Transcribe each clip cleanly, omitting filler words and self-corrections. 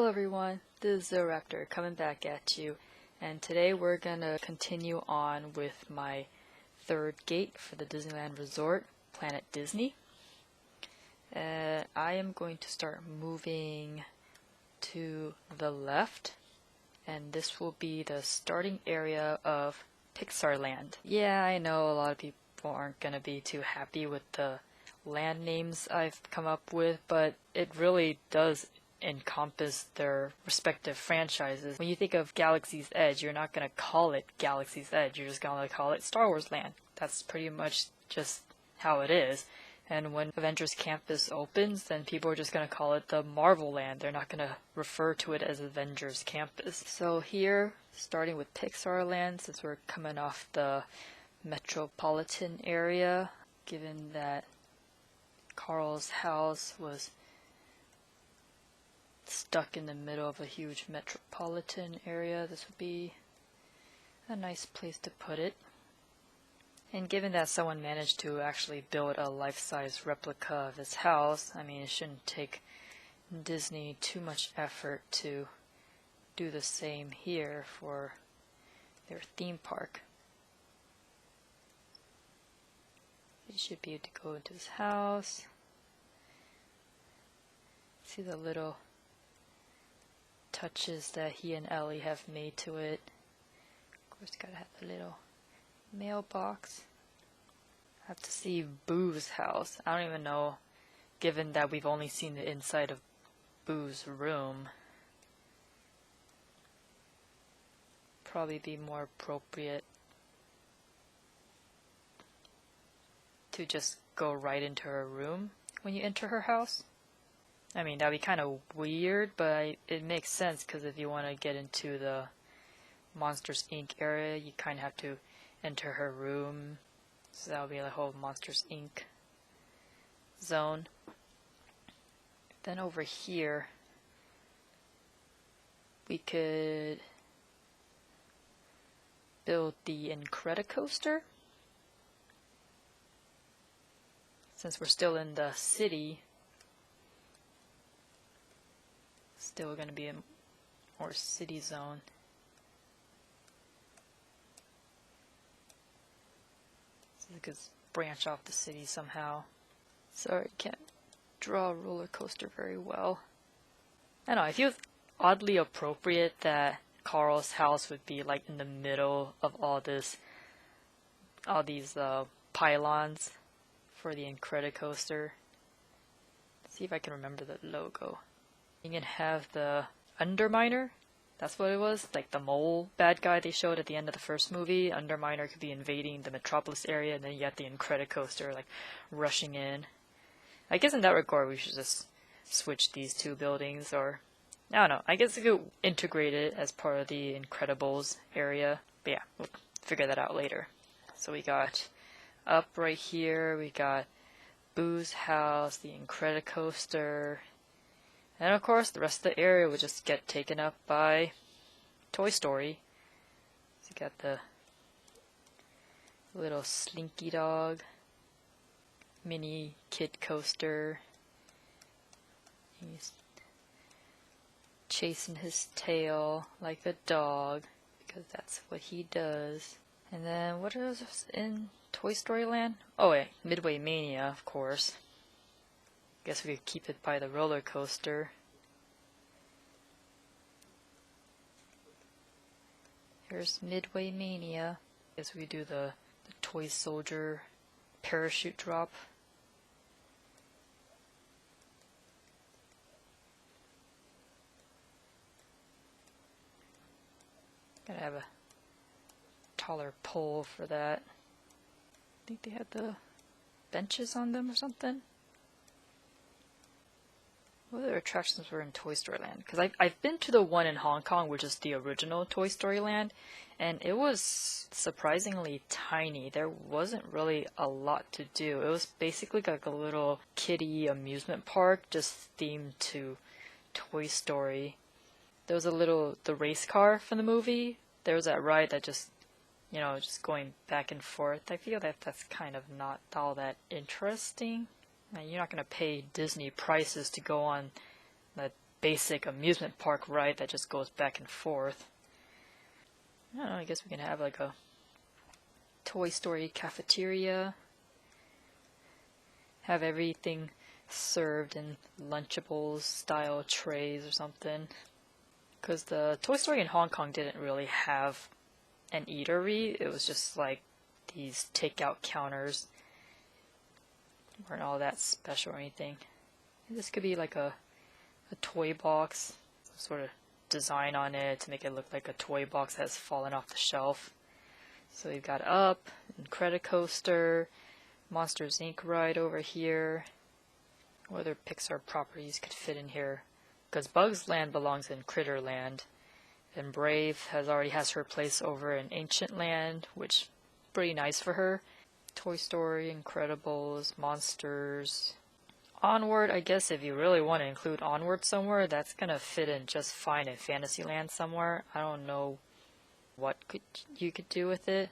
Hello everyone, this is Raptor coming back at you, and today we're gonna continue on with my third gate for the Disneyland Resort, Planet Disney. I am going to start moving to the left, and this will be the starting area of Pixarland. Yeah, I know a lot of people aren't gonna be too happy with the land names I've come up with, but it really does encompass their respective franchises. When you think of Galaxy's Edge, you're not going to call it Galaxy's Edge, you're just going to call it Star Wars Land. That's pretty much just how it is. And when Avengers Campus opens, then people are just going to call it the Marvel Land. They're not going to refer to it as Avengers Campus. So here, starting with Pixar Land, since we're coming off the metropolitan area, given that Carl's house was stuck in the middle of a huge metropolitan area, this would be a nice place to put it. And given that someone managed to actually build a life-size replica of his house, I mean, it shouldn't take Disney too much effort to do the same here for their theme park. You should be able to go into his house. See the little touches that he and Ellie have made to it. Of course, gotta have the little mailbox. I have to see Boo's house. I don't even know, given that we've only seen the inside of Boo's room. Probably be more appropriate to just go right into her room when you enter her house. I mean, that'd be kind of weird, but it makes sense because if you want to get into the Monsters Inc. area, you kind of have to enter her room. So that'll be the whole Monsters Inc. zone. Then over here, we could build the Incredicoaster. Since we're still in the city, still going to be a more city zone. So it could branch off the city somehow. Sorry, can't draw a roller coaster very well. I don't know, I feel oddly appropriate that Carl's house would be like in the middle of all these pylons for the Incredicoaster. Let's see if I can remember the logo. You can have the Underminer, that's what it was, like the mole bad guy they showed at the end of the first movie. Underminer could be invading the Metropolis area, and then you have the Incredicoaster like rushing in. I guess in that regard we should just switch these two buildings, or I don't know, I guess we could integrate it as part of the Incredibles area, but yeah, we'll figure that out later. So we got up right here, we got Boo's house, the Incredicoaster, and of course, the rest of the area would just get taken up by Toy Story. So you got the little Slinky Dog, mini kid coaster. He's chasing his tail like a dog, because that's what he does. And then, what is in Toy Story Land? Oh yeah, Midway Mania, of course. Guess we could keep it by the roller coaster. Here's Midway Mania. Guess we do the Toy Soldier parachute drop. Gotta have a taller pole for that. I think they had the benches on them or something. What other attractions were in Toy Story Land? Because I've been to the one in Hong Kong, which is the original Toy Story Land, and it was surprisingly tiny. There wasn't really a lot to do. It was basically like a little kiddie amusement park, just themed to Toy Story. There was the race car from the movie. There was that ride that just going back and forth. I feel that that's kind of not all that interesting. You're not going to pay Disney prices to go on the basic amusement park ride that just goes back and forth. I don't know, I guess we can have like a Toy Story cafeteria. Have everything served in Lunchables style trays or something. Because the Toy Story in Hong Kong didn't really have an eatery. It was just like these takeout counters. Weren't all that special or anything. And this could be like a toy box, some sort of design on it to make it look like a toy box that has fallen off the shelf. So you've got Up, Incredicoaster, Monsters Inc. ride over here. What other Pixar properties could fit in here? Because Bugs Land belongs in Critterland, and Brave already has her place over in Ancient Land, which is pretty nice for her. Toy Story, Incredibles, Monsters. Onward, I guess if you really want to include Onward somewhere, that's gonna fit in just fine in Fantasyland somewhere. I don't know what you could do with it.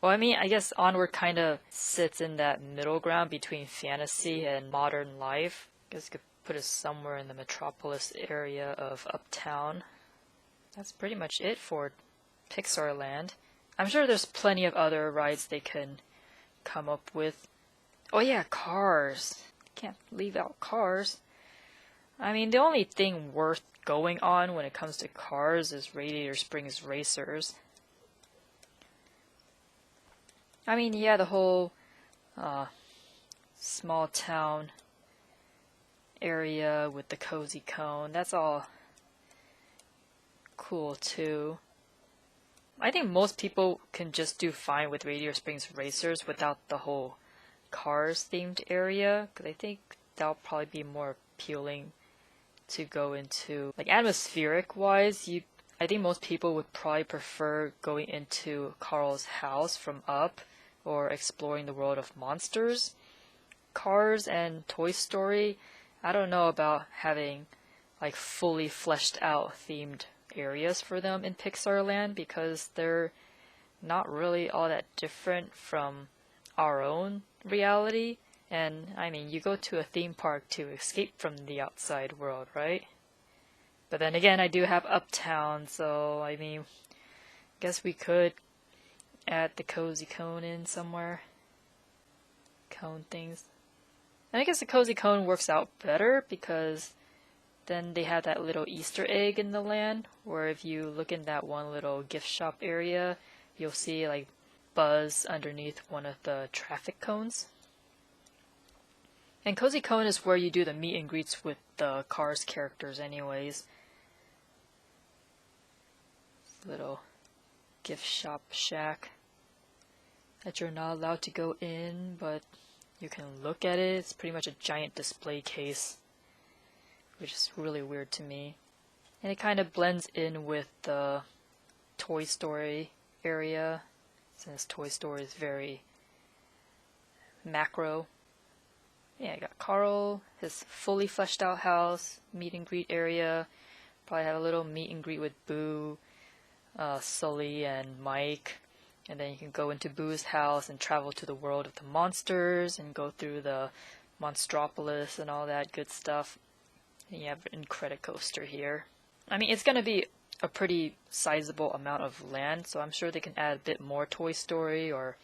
Well, I mean, I guess Onward kind of sits in that middle ground between fantasy and modern life. I guess you could put it somewhere in the metropolis area of Uptown. That's pretty much it for Pixarland. I'm sure there's plenty of other rides they can come up with. Oh yeah, Cars. Can't leave out Cars. I mean, the only thing worth going on when it comes to Cars is Radiator Springs Racers. I mean, yeah, the whole small town area with the cozy cone, that's all cool too. I think most people can just do fine with Radiator Springs Racers without the whole Cars themed area, because I think that'll probably be more appealing to go into. Like atmospheric wise, I think most people would probably prefer going into Carl's house from Up or exploring the world of Monsters. Cars and Toy Story, I don't know about having like fully fleshed out themed areas for them in Pixarland, because they're not really all that different from our own reality. And I mean, you go to a theme park to escape from the outside world, right? But then again, I do have Uptown, so I mean, guess we could add the cozy cone in somewhere. Cone things. And I guess the cozy cone works out better because then they have that little Easter egg in the land, where if you look in that one little gift shop area, you'll see like Buzz underneath one of the traffic cones. And Cozy Cone is where you do the meet and greets with the Cars characters anyways. Little gift shop shack that you're not allowed to go in, but you can look at it. It's pretty much a giant display case, which is really weird to me. And it kind of blends in with the Toy Story area, since Toy Story is very macro. Yeah, I got Carl, his fully fleshed out house, meet and greet area. Probably have a little meet and greet with Boo, Sully, and Mike. And then you can go into Boo's house and travel to the world of the monsters and go through the Monstropolis and all that good stuff. And you have Incredicoaster here. I mean, it's going to be a pretty sizable amount of land, so I'm sure they can add a bit more Toy Story, or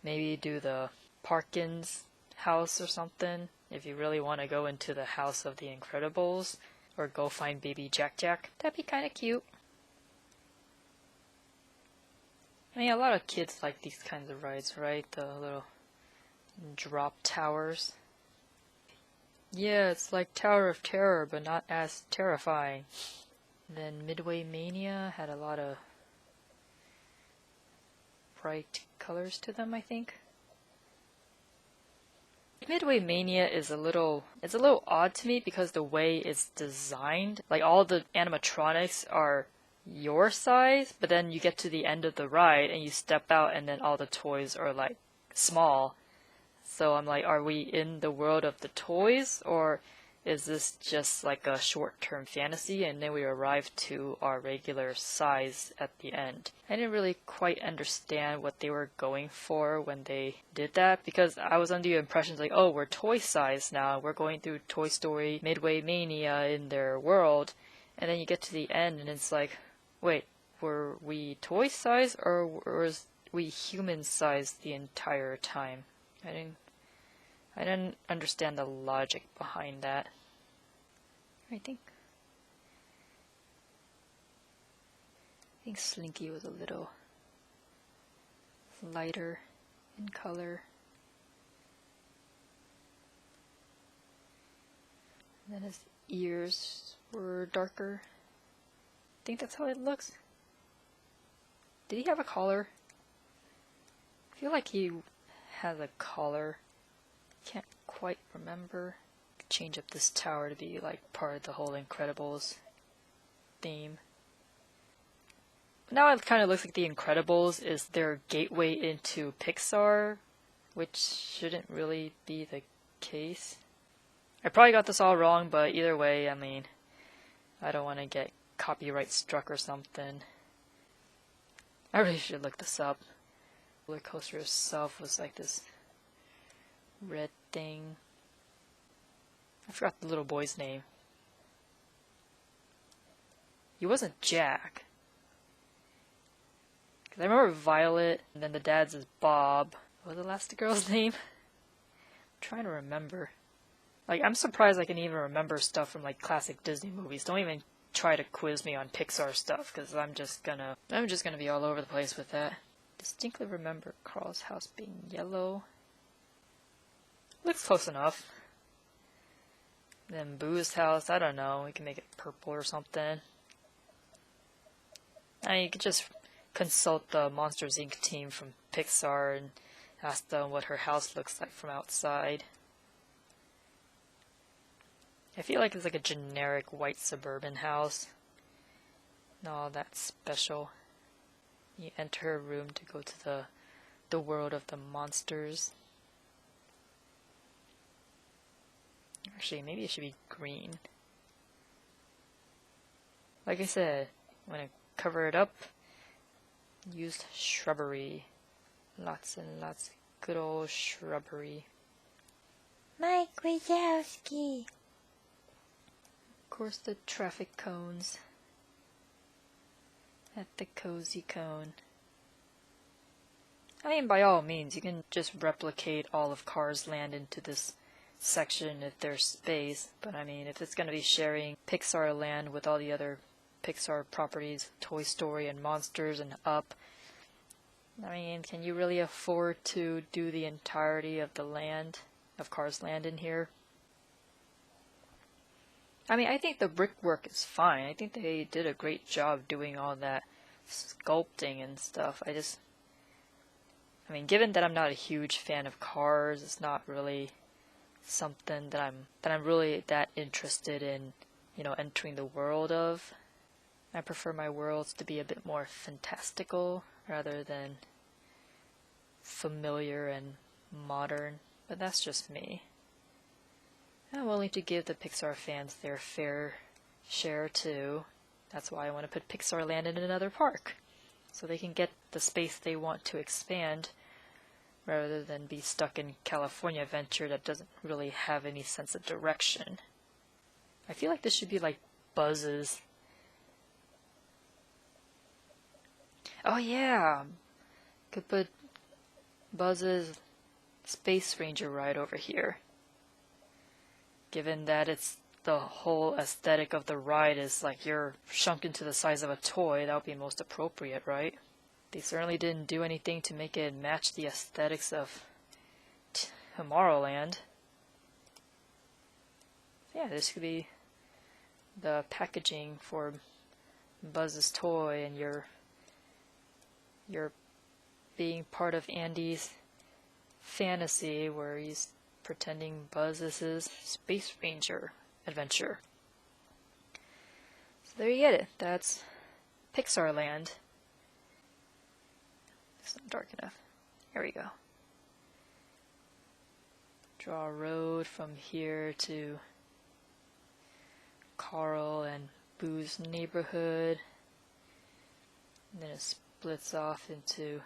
maybe do the Parkins house or something if you really want to go into the house of the Incredibles, or go find baby Jack Jack. That'd be kind of cute. I mean, a lot of kids like these kinds of rides, right? The little drop towers. Yeah, it's like Tower of Terror, but not as terrifying. And then Midway Mania had a lot of bright colors to them, I think. Midway Mania is a little odd to me because the way it's designed, like all the animatronics are your size, but then you get to the end of the ride and you step out and then all the toys are like small. So I'm like, are we in the world of the toys, or is this just like a short-term fantasy? And then we arrive to our regular size at the end. I didn't really quite understand what they were going for when they did that, because I was under the impression like, oh, we're toy size now. We're going through Toy Story Midway Mania in their world. And then you get to the end and it's like, wait, were we toy size or was we human size the entire time? I didn't understand the logic behind that. I think Slinky was a little lighter in color. And then his ears were darker. I think that's how it looks. Did he have a collar? I feel like he has a collar. Can't quite remember. Change up this tower to be like part of the whole Incredibles theme. Now it kind of looks like the Incredibles is their gateway into Pixar, which shouldn't really be the case. I probably got this all wrong, but either way, I mean, I don't want to get copyright struck or something. I really should look this up. The roller coaster itself was like this red thing. I forgot the little boy's name. He wasn't Jack. 'Cause I remember Violet, and then the dad's is Bob. What was the last girl's name? I'm trying to remember. Like, I'm surprised I can even remember stuff from like classic Disney movies. Don't even try to quiz me on Pixar stuff, because I'm just gonna be all over the place with that. Distinctly remember Carl's house being yellow. Looks close enough. Then Boo's house, I don't know, we can make it purple or something. I mean, you could just consult the Monsters Inc. team from Pixar and ask them what her house looks like from outside. I feel like it's like a generic white suburban house. Not all that special. You enter a room to go to the world of the monsters. Actually, maybe it should be green. Like I said, when I cover it up, used shrubbery. Lots and lots of good old shrubbery. Mike Wazowski! Of course, the traffic cones. At the cozy cone. I mean, by all means, you can just replicate all of Cars Land into this section if there's space, but I mean, if it's going to be sharing Pixar Land with all the other Pixar properties, Toy Story and Monsters and Up, I mean, can you really afford to do the entirety of the land, of Cars Land in here? I mean, I think the brickwork is fine. I think they did a great job doing all that sculpting and stuff. I mean, given that I'm not a huge fan of cars, it's not really something that I'm really that interested in, you know, entering the world of. I prefer my worlds to be a bit more fantastical rather than familiar and modern, but that's just me. I'm willing to give the Pixar fans their fair share too. That's why I want to put Pixar Land in another park, so they can get the space they want to expand, rather than be stuck in California Adventure that doesn't really have any sense of direction. I feel like this should be like Buzz's. Oh yeah! Could put Buzz's Space Ranger ride over here. Given that it's the whole aesthetic of the ride is like you're shrunk into the size of a toy, that would be most appropriate, right? They certainly didn't do anything to make it match the aesthetics of Tomorrowland. Yeah, this could be the packaging for Buzz's toy, and you're being part of Andy's fantasy where he's pretending Buzz is his Space Ranger adventure. So there you get it. That's Pixar Land. It's not dark enough. Here we go. Draw a road from here to Carl and Boo's neighborhood. And then it splits off into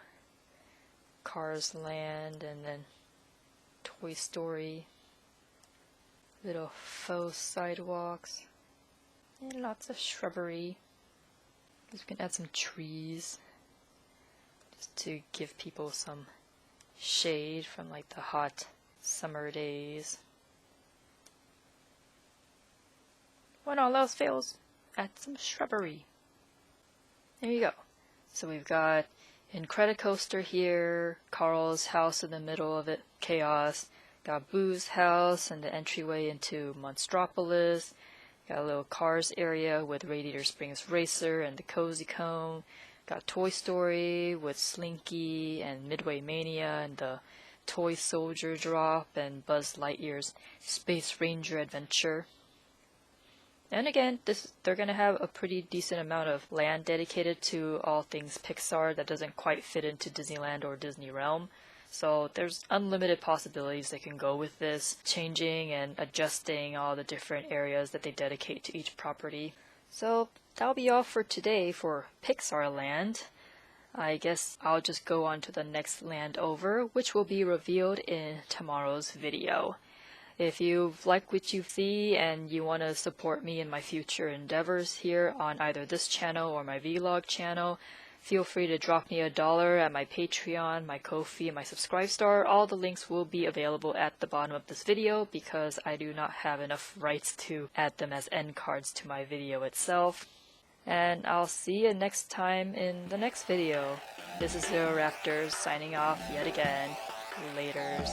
Cars Land and then Toy Story. Little faux sidewalks. And lots of shrubbery. We can add some trees just to give people some shade from like the hot summer days. When all else fails, add some shrubbery. There you go. So we've got Incredicoaster here, Carl's house in the middle of it, chaos. Got Boo's house and the entryway into Monstropolis. Got a little Cars area with Radiator Springs Racer and the Cozy Cone. Got Toy Story with Slinky and Midway Mania and the Toy Soldier Drop and Buzz Lightyear's Space Ranger Adventure. And again, they're going to have a pretty decent amount of land dedicated to all things Pixar that doesn't quite fit into Disneyland or Disneyrealm. So there's unlimited possibilities they can go with this, changing and adjusting all the different areas that they dedicate to each property. So that'll be all for today for Pixar Land. I guess I'll just go on to the next land over, which will be revealed in tomorrow's video. If you like what you see and you want to support me in my future endeavors here on either this channel or my vlog channel, feel free to drop me $1 at my Patreon, my Ko-fi, and my Subscribestar. All the links will be available at the bottom of this video because I do not have enough rights to add them as end cards to my video itself. And I'll see you next time in the next video. This is Disneyrealm signing off yet again. Laters.